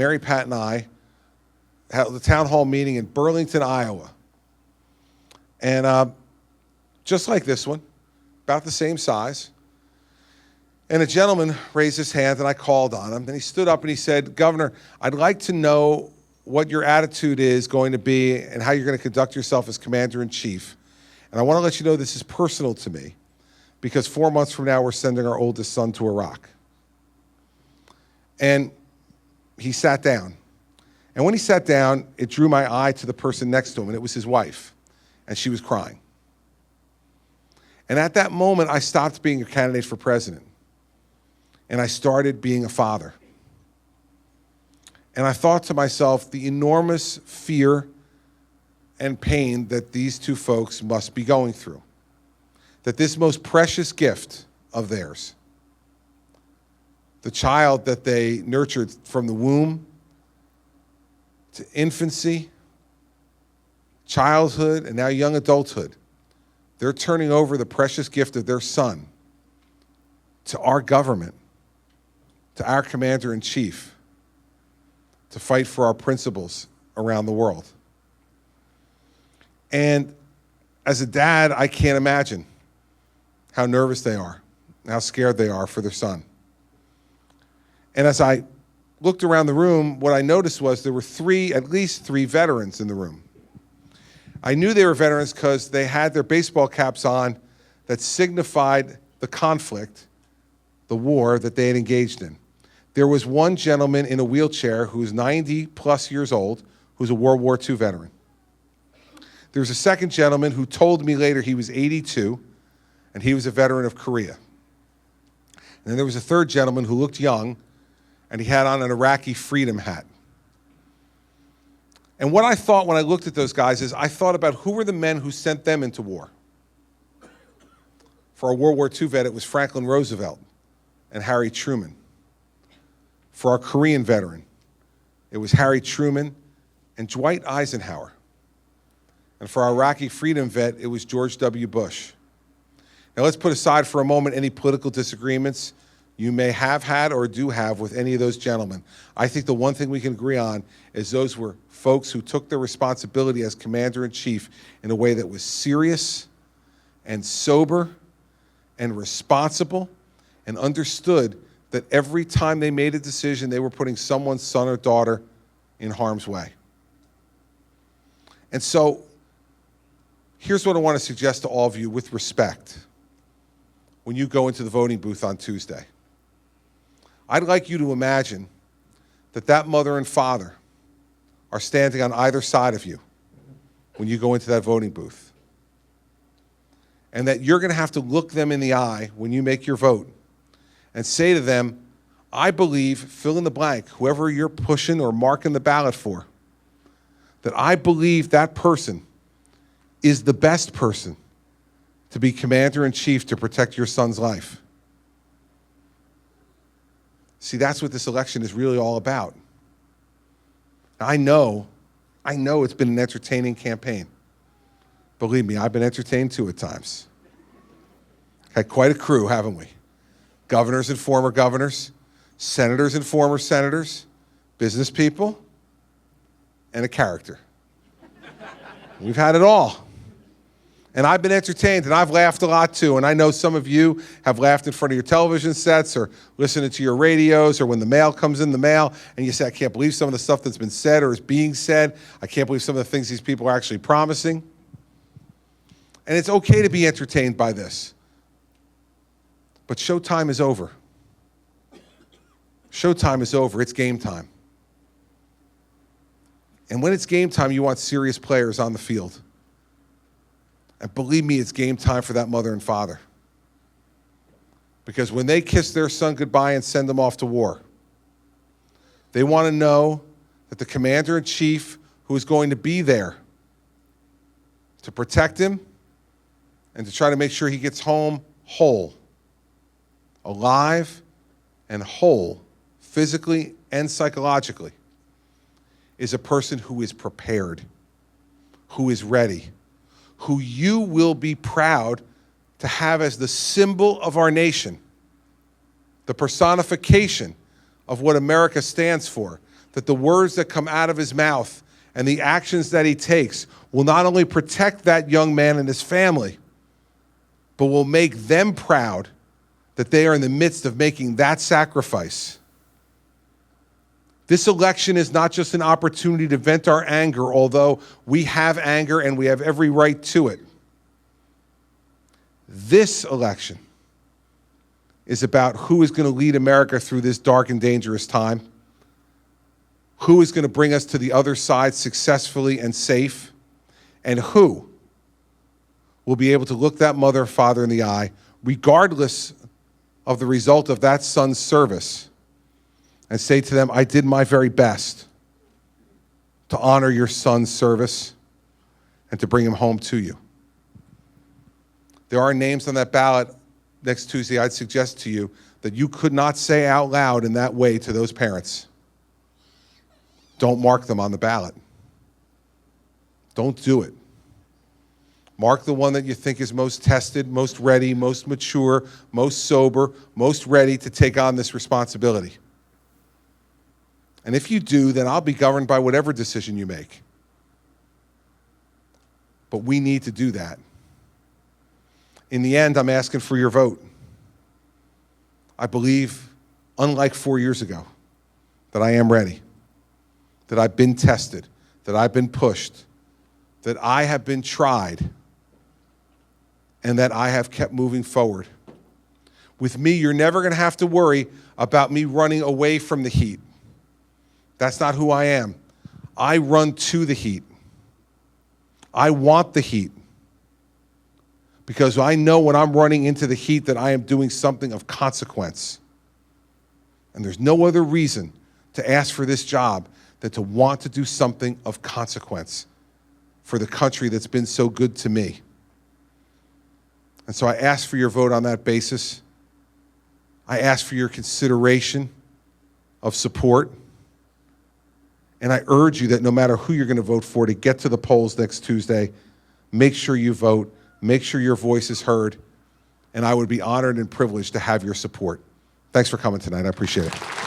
Mary Pat and I held a town hall meeting in Burlington, Iowa. And just like this one, about the same size. And a gentleman raised his hand, and I called on him. And he stood up and he said, "Governor, I'd like to know what your attitude is going to be and how you're going to conduct yourself as Commander-in-Chief. And I want to let you know this is personal to me, because 4 months from now, we're sending our oldest son to Iraq." And he sat down. And when he sat down, it drew my eye to the person next to him, and it was his wife. And she was crying. And at that moment, I stopped being a candidate for president. And I started being a father. And I thought to myself, the enormous fear and pain that these two folks must be going through. That this most precious gift of theirs, the child that they nurtured from the womb to infancy, childhood, and now young adulthood, they're turning over the precious gift of their son to our government, to our Commander-in-Chief, to fight for our principles around the world. And as a dad, I can't imagine how nervous they are, how scared they are for their son. And as I looked around the room, what I noticed was there were at least three veterans in the room. I knew they were veterans because they had their baseball caps on that signified the conflict, the war that they had engaged in. There was one gentleman in a wheelchair who's 90 plus years old, who's a World War II veteran. There was a second gentleman who told me later he was 82, and he was a veteran of Korea. And then there was a third gentleman who looked young, and he had on an Iraqi freedom hat. And what I thought when I looked at those guys is I thought about who were the men who sent them into war. For a World War II vet, it was Franklin Roosevelt and Harry Truman. For our Korean veteran, it was Harry Truman and Dwight Eisenhower. And for our Iraqi freedom vet, it was George W. Bush. Now let's put aside for a moment any political disagreements you may have had or do have with any of those gentlemen. I think the one thing we can agree on is those were folks who took their responsibility as Commander-in-Chief in a way that was serious and sober and responsible, and understood that every time they made a decision, they were putting someone's son or daughter in harm's way. And so, here's what I want to suggest to all of you with respect when you go into the voting booth on Tuesday. I'd like you to imagine that that mother and father are standing on either side of you when you go into that voting booth. And that you're going to have to look them in the eye when you make your vote and say to them, I believe, fill in the blank, whoever you're pushing or marking the ballot for, that I believe that person is the best person to be Commander-in-Chief to protect your son's life. See, that's what this election is really all about. I know it's been an entertaining campaign. Believe me, I've been entertained too at times. Had quite a crew, haven't we? Governors and former governors, senators and former senators, business people, and a character. We've had it all. And I've been entertained, and I've laughed a lot too. And I know some of you have laughed in front of your television sets or listening to your radios or when the mail comes in the mail and you say, I can't believe some of the stuff that's been said or is being said. I can't believe some of the things these people are actually promising. And it's okay to be entertained by this. But showtime is over. Showtime is over. It's game time. And when it's game time, you want serious players on the field. And believe me, it's game time for that mother and father. Because when they kiss their son goodbye and send them off to war, they want to know that the Commander-in-Chief who is going to be there to protect him and to try to make sure he gets home whole, alive and whole, physically and psychologically, is a person who is prepared, who is ready, who you will be proud to have as the symbol of our nation, the personification of what America stands for, that the words that come out of his mouth and the actions that he takes will not only protect that young man and his family, but will make them proud that they are in the midst of making that sacrifice. This election is not just an opportunity to vent our anger, although we have anger and we have every right to it. This election is about who is going to lead America through this dark and dangerous time, who is going to bring us to the other side successfully and safe, and who will be able to look that mother or father in the eye, regardless of the result of that son's service, and say to them, I did my very best to honor your son's service and to bring him home to you. There are names on that ballot next Tuesday. I'd suggest to you that you could not say out loud in that way to those parents. Don't mark them on the ballot. Don't do it. Mark the one that you think is most tested, most ready, most mature, most sober, most ready to take on this responsibility. And if you do, then I'll be governed by whatever decision you make. But we need to do that. In the end, I'm asking for your vote. I believe, unlike 4 years ago, that I am ready, that I've been tested, that I've been pushed, that I have been tried, and that I have kept moving forward. With me, you're never going to have to worry about me running away from the heat. That's not who I am. I run to the heat. I want the heat. Because I know when I'm running into the heat that I am doing something of consequence. And there's no other reason to ask for this job than to want to do something of consequence for the country that's been so good to me. And so I ask for your vote on that basis. I ask for your consideration of support. And I urge you that no matter who you're going to vote for, to get to the polls next Tuesday, make sure you vote, make sure your voice is heard, and I would be honored and privileged to have your support. Thanks for coming tonight. I appreciate it.